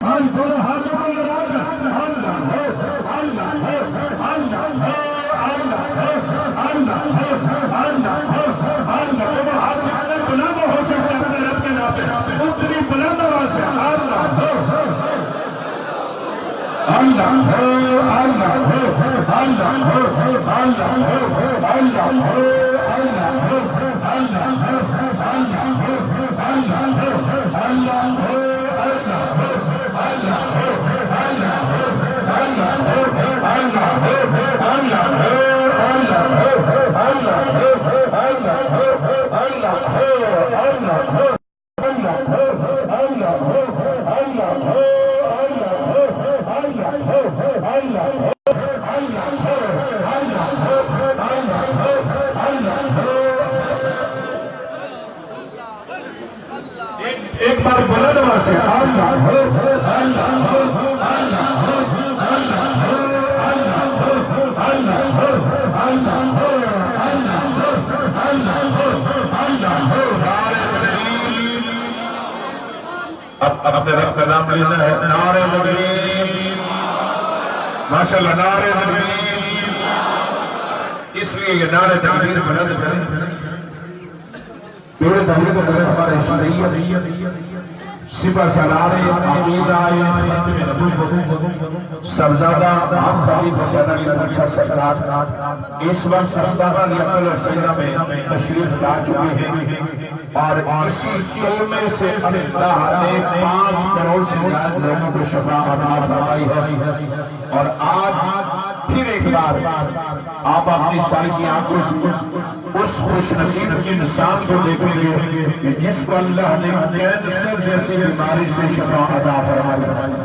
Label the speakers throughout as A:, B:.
A: آج دونوں ہاتھوں کو لگا کر اللہ ہے اللہ ہے اللہ ہے اللہ ہے اللہ ہے اللہ ہے اللہ ہے ہاتھ میں بلند ہو سکتا ہے اپنے رب کے نام پہ اتنی بلند آواز سے اللہ ہے اللہ ہے اللہ ہے اللہ ہے اللہ ہے اللہ ہے اللہ ہے اللہ ہے اللہ ہے اللہ ہے اللہ ہے ایک بار بلند آواز سے اللہ ہے اللہ ہے اللہ ہے اللہ ہے اللہ ہے اللہ ہے اللہ ہے اللہ ہے اللہ ہے اب اپنے رب کا نام لینا ہے نعرہ تکبیر ماشاءاللہ نعرہ تکبیر اس لیے یہ نعرہ تکبیر بلند کریں میرے دلیل کو بلند ہمارے شریعت سپہ سالارے عقیدہ سبزادہ آپ خلیف سیدہ کی رکشہ سکرات اس وقت استانا لیقل سیدہ میں تشریف لا چکے ہیں اور اسی کلمے سے اللہ نے 5 کروڑ سے زیادہ لوگوں کو شفا عطا فرمائی ہے اور آج پھر ایک بار آپ اپنی سال کی آنکھوں سے اس خوش نصیب انسان کو دیکھیں گے کہ جس کو اللہ نے کینسر جیسی بیماری سے شفا عطا فرمائی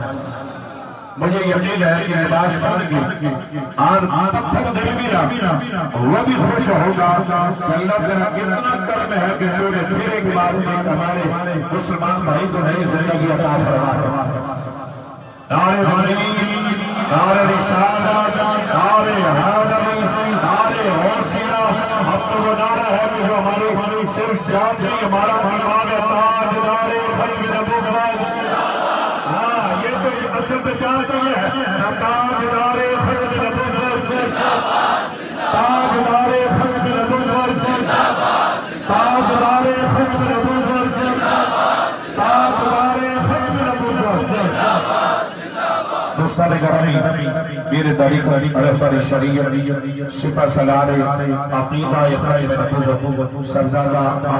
A: مجھے یقین ہے کہ عباس سن کی پتھر دل بھی رہا وہ بھی خوش ہوگا کہ اللہ تیرا کتنا کرم ہے کہ تو نے پھر ایک بار ہمارے مسلمان بھائی کو نئی زندگی عطا فرمائی نعرہ تکبیر نعرہ رسالت نعرہ حیدری نعرہ حوثیہ اب تو وہ نعرہ ہے کہ جو ہماری صرف جان نہیں ہمارا ایمان ہے تاجدار ختم نبوت ہاں یہ تو اصل پہچان چاہیے تاجدار ختم نبوت تاجدار ختم نبوت تاجدار ختم نبوت تاجدار ختم نبوت دوستان گرامی میرے داری کو اڑپر شریعت سپہ سالارے عقیدہ ختم نبوت سبزادہ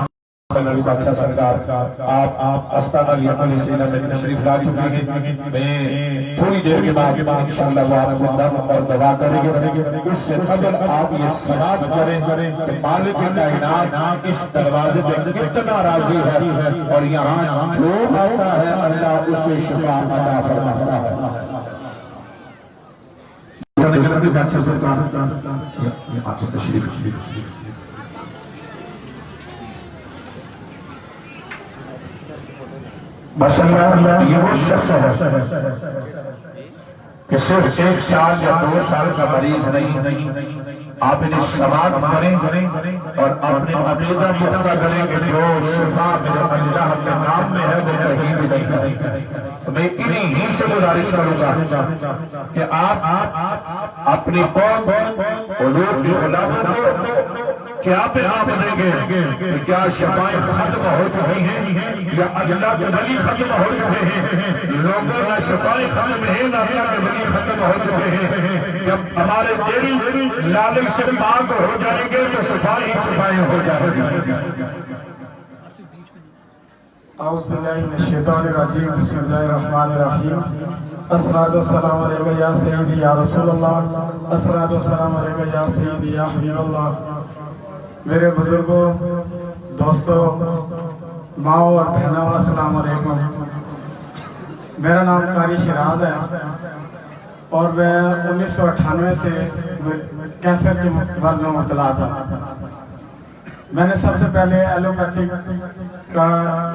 A: نبی بادشاہ سرکار آپ استانا لیقل سیدہ میں تشریف لا چکے ہیں میں تھوڑی دیر کے بعد انشاءاللہ وہ آپ کو دم اور دعا کریں گے اس سے قبل آپ یہ سماعت کریں کہ مالک کائنات اس دروازے پہ کتنا راضی ہے اور یہاں جو آتا ہے اللہ اسے شفا عطا فرماتا ہے نبی بادشاہ سرکار آپ کو تشریف ماشاءاللہ یہ وہ شخص ہے کہ صرف 1 سال یا 2 سال کا مریض نہیں آپ انہیں سماعت کریں اور اپنے عقیدہ پختہ کریں کہ جو شفا میرے اللہ کے نام میں ہے وہ کہیں بھی نہیں ہے میں انہی ہی سے گزارش کروں گا کہ آپ اپنی قوم حضور کی غلاموں کو کیا پیغام دیں گے کہ کیا شفائیں ختم ہو چکی ہیں یا اللہ کے ولی ختم ہو چکے ہیں لوگوں نہ شفائیں ختم ہیں نہ اللہ کے ولی ختم ہو چکے ہیں جب ہمارے دل لالچ سے پاک ہو جائیں گے تو شفائیں ہو جائیں گے
B: اعوذ باللہ من الشیطان الرجیم بسم اللہ الرحمن الرحیم الصلاۃ والسلام علیکہ یا سیدی یا رسول اللہ الصلاۃ والسلام علیکہ یا سیدی یا حبیب اللہ میرے بزرگوں دوستوں ماؤں اور بہنوں السلام علیکم میرا نام قاری شیراد ہے اور میں 1998 سے کینسر کے مرض میں مبتلا تھا میں نے سب سے پہلے ایلوپیتھک کا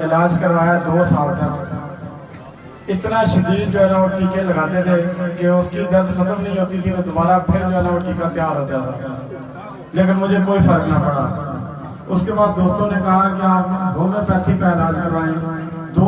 B: علاج کروایا 2 سال تک اتنا شدید جو ہے نا وہ ٹیکے لگاتے تھے کہ اس کی درد ختم نہیں ہوتی تھی وہ دوبارہ پھر جو ہے نا وہ ٹیکہ تیار ہوتا تھا لیکن مجھے کوئی فرق نہ پڑا اس کے بعد دوستوں نے کہا کہ آپ ہومیوپیتھی کا علاج کروائیں 2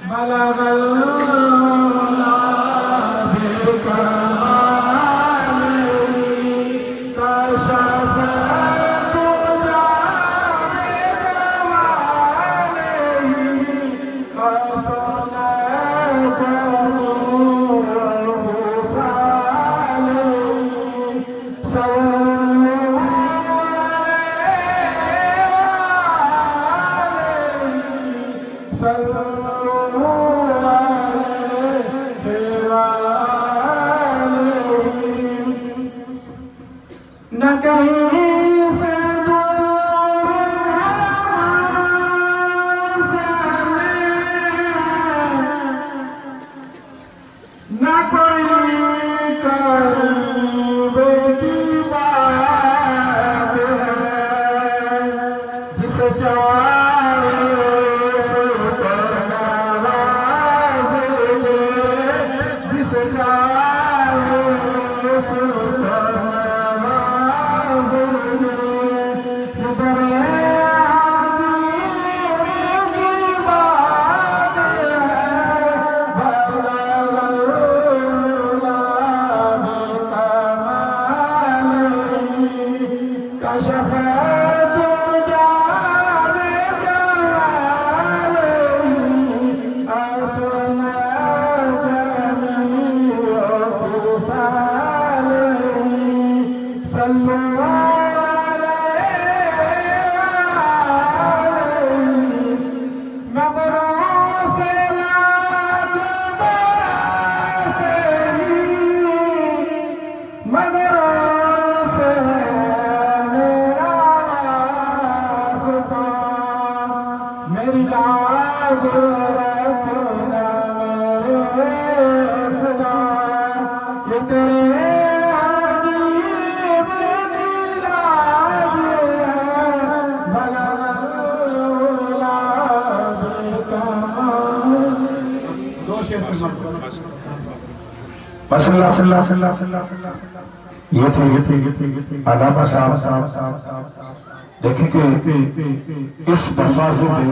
B: Sallallahu alaihi wa
A: یہ تھے علامہ صاحب. دیکھیں کہ اس دروازے میں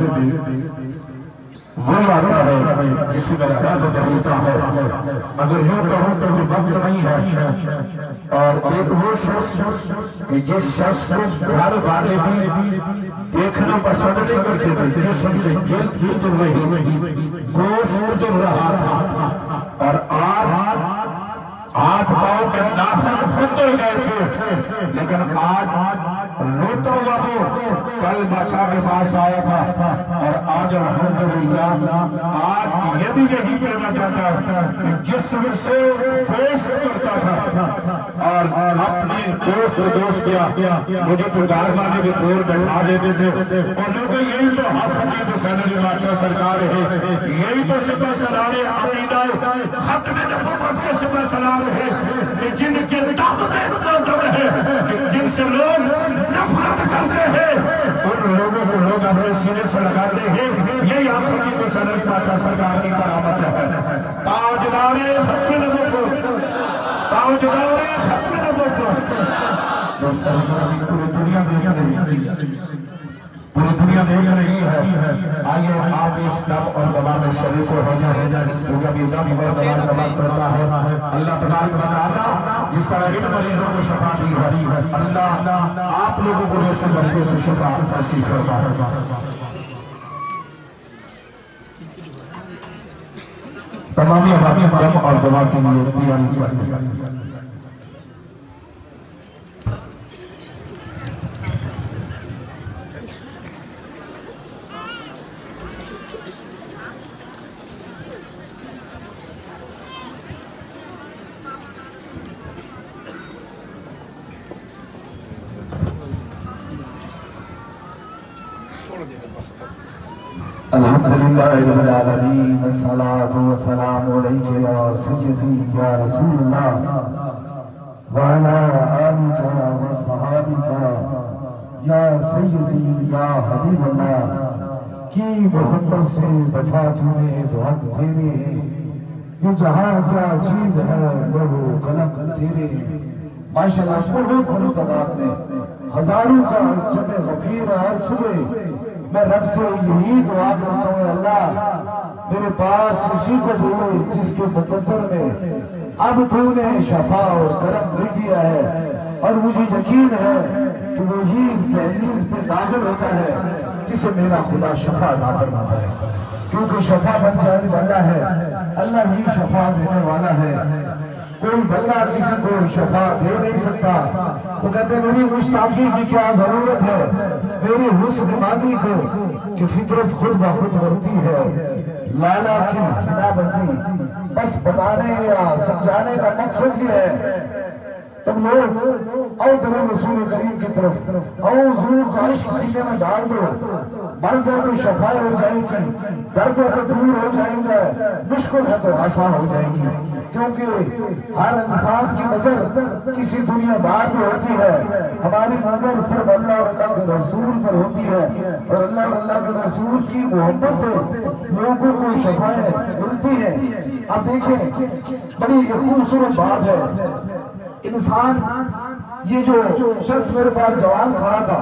A: وہی آتا ہے جس میں عبادت ہوتا ہے، مگر یوں کہوں تو وہ وقت نہیں ہے. اور ایک وہ شخص کہ جس شخص کو گھر والے بھی دیکھنا پسند نہیں کرتے تھے، جسم سے جلد جلد رہی، گوشت گزر رہا تھا، اور ہاتھ پاؤں کے ناخن خطر گئے تھے، لیکن آج لوٹا ہوا وہ کل بادشاہ کے پاس آیا تھا، اور آج الحمدللہ آج یہ بھی یہی کہنا چاہتا ہے کہ جسم سے فیس کرتا تھا اور اپنے دوست کیا مجھے تو دارما سے بھی دور بیٹھا دیتے تھے، اور لوگ یہی تو حافظ حسین بادشاہ سرکار ہے، یہی تو سپہ سالار عقیدہ ختم نبوت کے سپہ سالار ہے، جن کے دم میں دم ہے، جن سے لوگ نفرت کرتے ہیں، ان لوگوں کو لوگ اپنے سینے سے لگاتے ہیں. یہی حافظ حسین بادشاہ سرکار کی کرامت ہے. تاجدار ختم نبوت، تاجدار ختم نبوت. پوری دنیا دیکھ رہی ہے. آئیے آپ اس نف اور زبان میں شریک ہو جائیں، کیونکہ ابھی نف اور زبان کرتا ہے. اللہ تبارک و تعالی جس طرح ان مریضوں کو شفا دی ہے، اللہ آپ لوگوں کو ایسے مسئلے سے شفا نصیب فرمائے. تمامی آبادی دم اور دعا کے لیے تیاری کریں. الحمدللہ رب العالمین، الصلاة والسلام علیک یا سیدی یا رسول اللہ وعلا آلک و صحابک یا سیدی یا حبیب اللہ. کی محبت سے وفات ہوئے تو حق تیرے، یہ جہاں کیا چیز ہے لوگو قلم تیرے. ماشاءاللہ بہت بڑی تعداد میں ہزاروں کا جمع غفیر ہر صبح میں رب سے یہی دعا کرتا ہوں، اللہ میرے پاس اسی کو دے جس کے مقدر میں اب تو نے شفا اور کرم دے دیا ہے، اور مجھے یقین ہے کہ وہی اس دہلیز پہ داخل ہوتا ہے جسے میرا خدا شفا عطا فرماتا ہے، کیونکہ شفا بن جانے والا ہے، اللہ ہی شفا دینے والا ہے. کوئی بندہ کسی کو شفا دے نہیں سکتا. وہ کہتے ہیں میری مستعفی کی کیا ضرورت ہے، میری حسن مادی کو کہ فطرت خود بخود ہوتی ہے. لالا کی بنا بندی بس بتانے یا سمجھانے کا مقصد یہ ہے
B: تم لوگ او درو رسول کریم کی طرف، او حضور کا عشق سینے میں ڈال دو، مرض ہے تو شفاء ہو جائے گی، درد ہے تو دور ہو جائیں گے، مشکل ہے تو آسان ہو جائے گی۔ کیونکہ ہر انسان کی نظر کسی دنیا دار میں ہوتی ہے، ہماری نظر صرف اللہ اور اللہ کے رسول پر ہوتی ہے، اور اللہ اور اللہ کے رسول کی محبت سے لوگوں کو شفاء ملتی ہے۔ اب دیکھیں بڑی خوبصورت بات ہے، انسان یہ جو شخص میرے پاس جوان کھڑا تھا،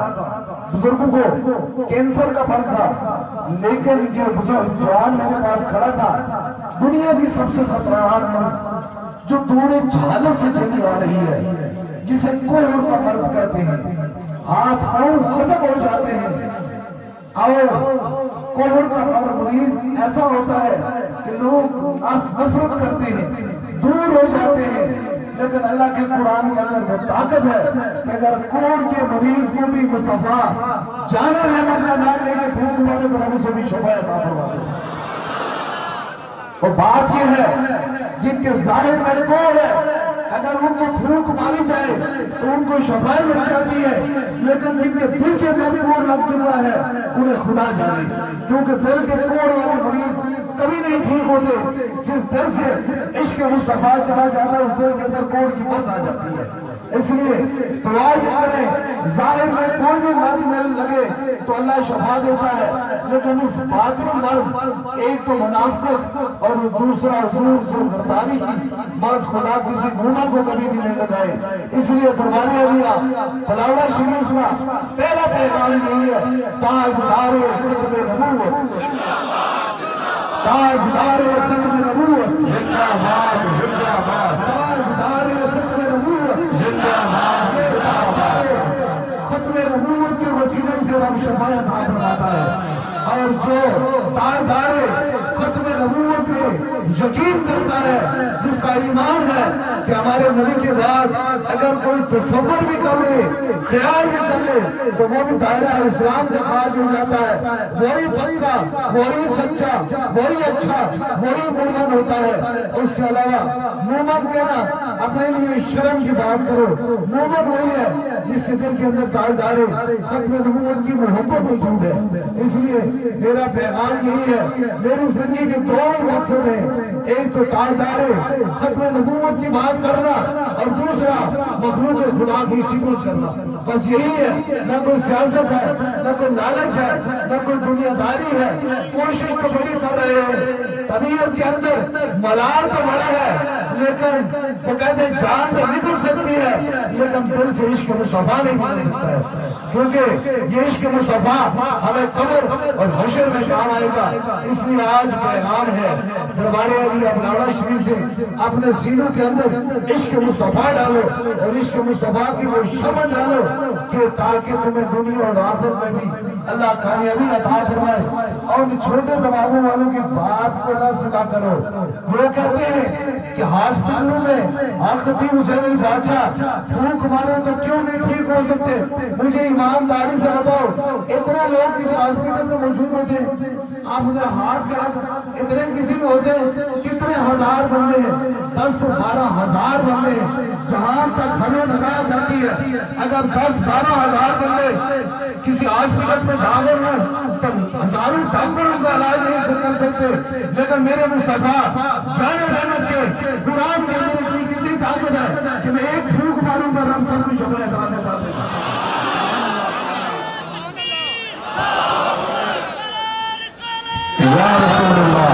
B: بزرگوں کو کینسر کا فرق تھا، لیکن جو جوان میرے پاس کھڑا تھا، دنیا کی سب سے خطرناک مرض جو دورے جہالت سے چلی آ رہی ہے، جسے کوہر کا مرض کہتے ہیں، ہاتھ پاؤں ختم ہو جاتے ہیں، اور کوہر کا مریض ایسا ہوتا ہے کہ لوگ نفرت کرتے ہیں، دور ہو جاتے ہیں، لیکن اللہ کے قرآن کے اندر وہ طاقت ہے کہ اگر کوڑ کے مریض کو بھی مصطفیٰ جانے رحمت کا نام لے کے پھونک مارے تو ہم اسے بھی شفاء عطا فرما دے۔ اور بات یہ ہے جن کے ظاہر میں کوڑ ہے، اگر ان کو پھونک ماری جائے تو ان کو شفاء مل جاتی ہے، لیکن جن کے دل کے اندر کوڑ لگ چکا ہے انہیں خدا جانے، کیونکہ دل کے کوڑ والے مریض کبھی نہیں ٹھیک ہوتے۔ جس دل سے عشق مصطفیٰ چلا جاتا ہے اس دل کے اندر کوڑ کی موت آ جاتی ہے۔ اس لیے دعا کریں، ظاہر میں کوئی بھی مرض میں لگے تو اللہ شفا دیتا ہے، لیکن اس باطن مرض ایک تو منافقت اور دوسرا حضور سے غداری کی مرض خدا کسی مومن کو کبھی بھی نہیں لگائے۔ اس لیے فرمانے علیہ فلاوہ شریف کا پہلا پیغام یہی ہے، تاجدار ختم نبوت، تاجدار ختم نبوت، زندہ باد زندہ باد، تاجدار ختم نبوت، زندہ باد زندہ باد۔ ختم نبوت کے وسیلے سے رب شفاء عطا فرماتا ہے، اور جو تاجدار ختم نبوت پہ یقین کرتا ہے، جس کا ایمان ہے کہ ہمارے نبی کے بعد اگر کوئی تصور بھی کر لے، خیال بھی کر لے، تو وہ بھی دائرہ اسلام سے خارج ہو جاتا ہے۔ وہی پکا، وہی سچا، وہی اچھا، وہی مومن ہوتا ہے۔ اس کے علاوہ مومن کہنا اپنے لیے شرم کی بات کرو، مومن وہی ہے جس کے دل کے اندر تاجدار ختم نبوت کی محبت موجود ہے۔ اس لیے میرا پیغام یہی ہے، میری زندگی کے دو مقصد ہیں، ایک تو تاجدار ختم نبوت کی بات کرنا، اور دوسرا مخلوق خدا کی خدمت کرنا۔ بس یہی ہے، نہ کوئی سیاست ہے، نہ کوئی لالچ ہے، نہ کوئی دنیا داری ہے۔ کوشش تو بڑی کر رہے ہیں، طبیعت کے اندر ملال تو بڑا ہے، لیکن وہ کہتے ہیں جان تو نکل سکتی ہے، لیکن دل سے عشق مصطفیٰ نہیں مل سکتا ہے، کیونکہ یہ عشق مصطفیٰ ہمیں قبر اور حشر میں کام آئے گا۔ اس لیے آج پیغام ہے، دربار علیہ فلاوہ شریف سے اپنے سینوں کے اندر عشق مصطفیٰ ڈالو، اور عشق مصطفیٰ کی وہ شمع ڈالو کہ تاکہ تمہیں دنیا اور آخرت میں بھی اللہ کامیابی عطا فرمائے۔ اور چھوٹے دماغوں والوں کی بات کو نہ سنا کرو۔ وہ کہتے ہیں کہ ہاسپٹلوں میں خطیب حسین علی بادشاہ پھونک مارے تو کیوں نہیں ٹھیک ہو سکتے؟ مجھے ایمانداری سے بتاؤ، اتنے لوگ کسی ہاسپٹل میں موجود ہوتے ہیں، آپ مجھے ہاتھ کھڑا، اتنے کسی میں ہوتے ہیں، کتنے ہزار بندے ہیں، 10 سے 12 ہزار بندے ہیں۔ جہاں تک ہمیں لگایا جاتی ہے، اگر 10-12 ہزار بندے کسی ہاسپٹل میں داخل ہوں تو ہزاروں ڈاکٹروں کا علاج نہیں کر سکتے، لیکن میرے مصطفیٰ جان رحمت کے قرآن کے اندر کتنی طاقت ہے کہ میں ایک پھونک ماروں پر رب سب کو شفاء عطا فرما دے گا۔ یا رسول اللہ،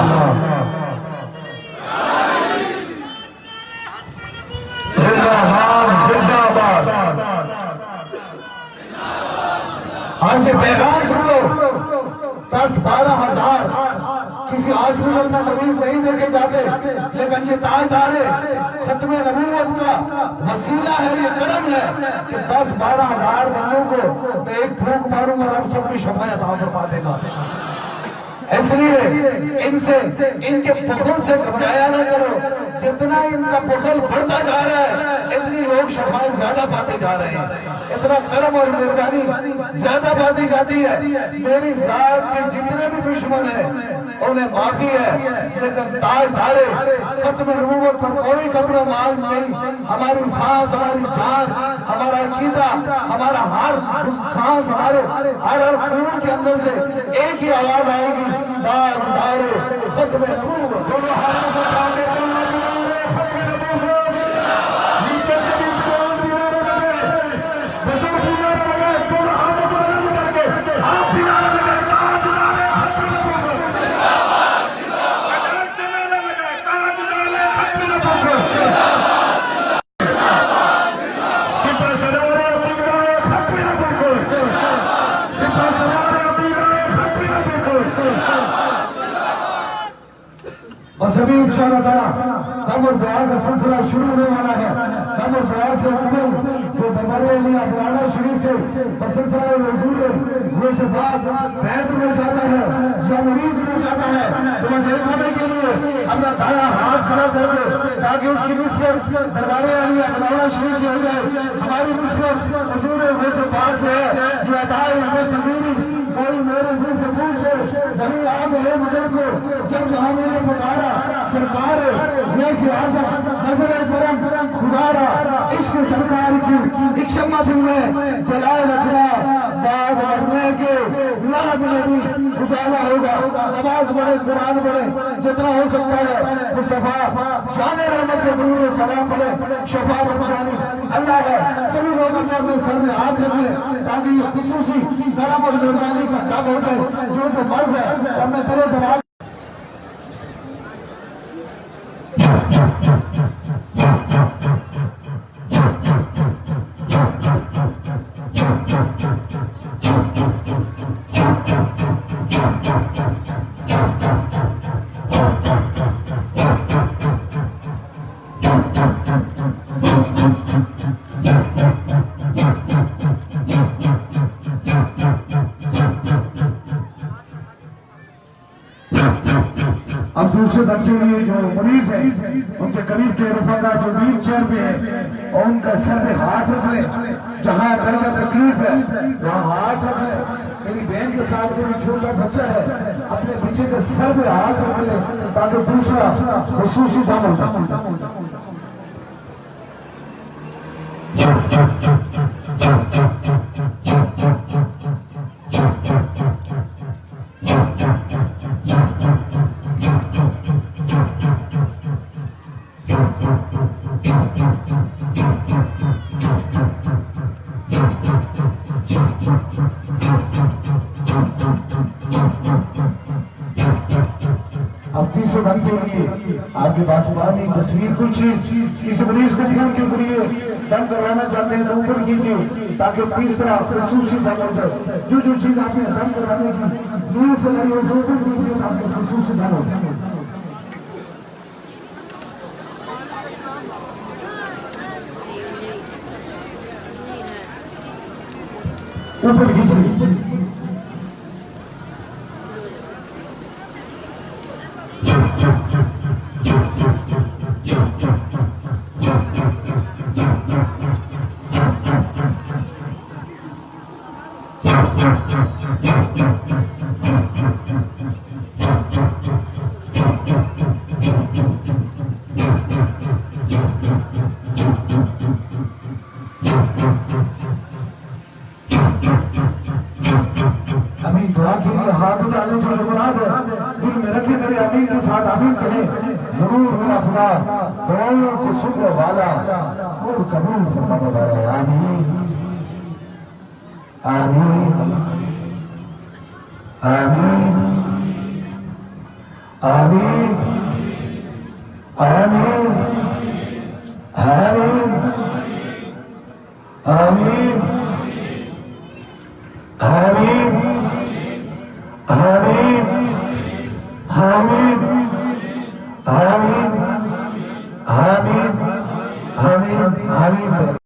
B: زندہ باد زندہ باد۔ آج یہ پیغام سن لو، 10-12 ہزار کسی ہاسپٹل میں مریض نہیں دیکھے جاتے، لیکن یہ تاجدار ختم نبوت کا وسیلہ ہے، یہ کرم ہے کہ 10-12 ہزار بندوں کو میں ایک پھونک ماروں گا، رب سب کو شفاء عطا فرما دے گا۔ اس لیے ان کے بخل سے گھبرایا نہ کرو، جتنا ان کا بخل بڑھتا جا رہا ہے اتنی
C: لوگ شفاعت زیادہ پاتے جا رہے ہیں، اتنا کرم اور مہربانی زیادہ پاتی جاتی ہے. میری ذات کے جتنے بھی دشمن ہیں انہیں معافی ہے، لیکن تاج دارے ختم نبوت پر کوئی کمپرومائز نہیں. ہماری سانس، ہماری جان، ہمارا عقیدہ، ہمارا ہر سانس، ہمارے ہر خون کے اندر سے ایک ہی آواز آئے گی، تاج دارے ختم نبوت.
B: بس ابھی انشاءاللہ تعالیٰ دم اور دعا کا سلسلہ شروع ہونے والا ہے. دم اور دعا سے جو دربار علیہ افلانا شریف سے بسلسلہ حضور وہ شفاعت بیت میں جاتا ہے یا مریض میں جاتا ہے تو بس ایک ہونے کے لیے اپنا دایا ہاتھ کھڑا کر دے تاکہ اس کی نسبت دربار علیہ افلانا شریف سے ہو جائے. ہماری نسبت حضور وہ شفاعت سے ہے جو ادائے زمینی. کوئی میرے دل سے پوچھے وہی آپ ہے مجھے کو جب جہاں میں نے پکارا سرکار ویسے اعظم نظر کرم خدارا عشق سرکار کی ایک شمع دل میں جلائے رکھنا بعد مرنے کے لاد نبی اجالا ہوگا. نماز پڑھے، قرآن پڑھے، جتنا ہو سکتا ہے مصطفیٰ جان رحمت کے درود و سلام پڑھے. شفاعت جانی اللہ ہے. سبھی لوگ اپنے سر میں ہاتھ رکھیں تاکہ یہ خصوصی کرم اور مہربانی کا کام ہوتا ہے جو تو مرض ہے. اور میں تیرے دماغ اب دوسرے دم کے لیے جو مریض ہیں ان کے قریب کے رفقا جو ویل چیئر پہ ہیں اور ان کا سر پہ ہاتھ رکھ لیں. جہاں درد تکلیف ہے وہاں ہاتھ رکھ لیں. میری بہن کے ساتھ کوئی چھوٹا بچہ ہے اپنے بچے کے سر پہ ہاتھ رکھ لیں تاکہ دوسرا خصوصی دم ہو جائے. اب تیسرے دم کے لیے آپ کے پاس بانی تصویر کچھ کسی مریض کو فون کے ذریعے دم کروانا چاہتے ہیں تو اوپر کیجیے تاکہ تیسرا خصوصی دم ہو جائے. جو چیز آپ نے دم کروانے کی دور سے نہیں ہو اوپر کیجیے تاکہ خصوصی دم ہو جائے. اوپر کیجیے. ابھی دعا کے لیے ہاتھ اٹھانے جو مراد ہے دل میں رکھے میرے امین کے ساتھ آمین کہیں. ضرور میرا خدا دعاؤں کو سننے والا اور قبول فرمانے والا ہے. آمین آمین آمین آمین آمین آمین آمین آمین آمین آمین آمین آمین آمین آمین.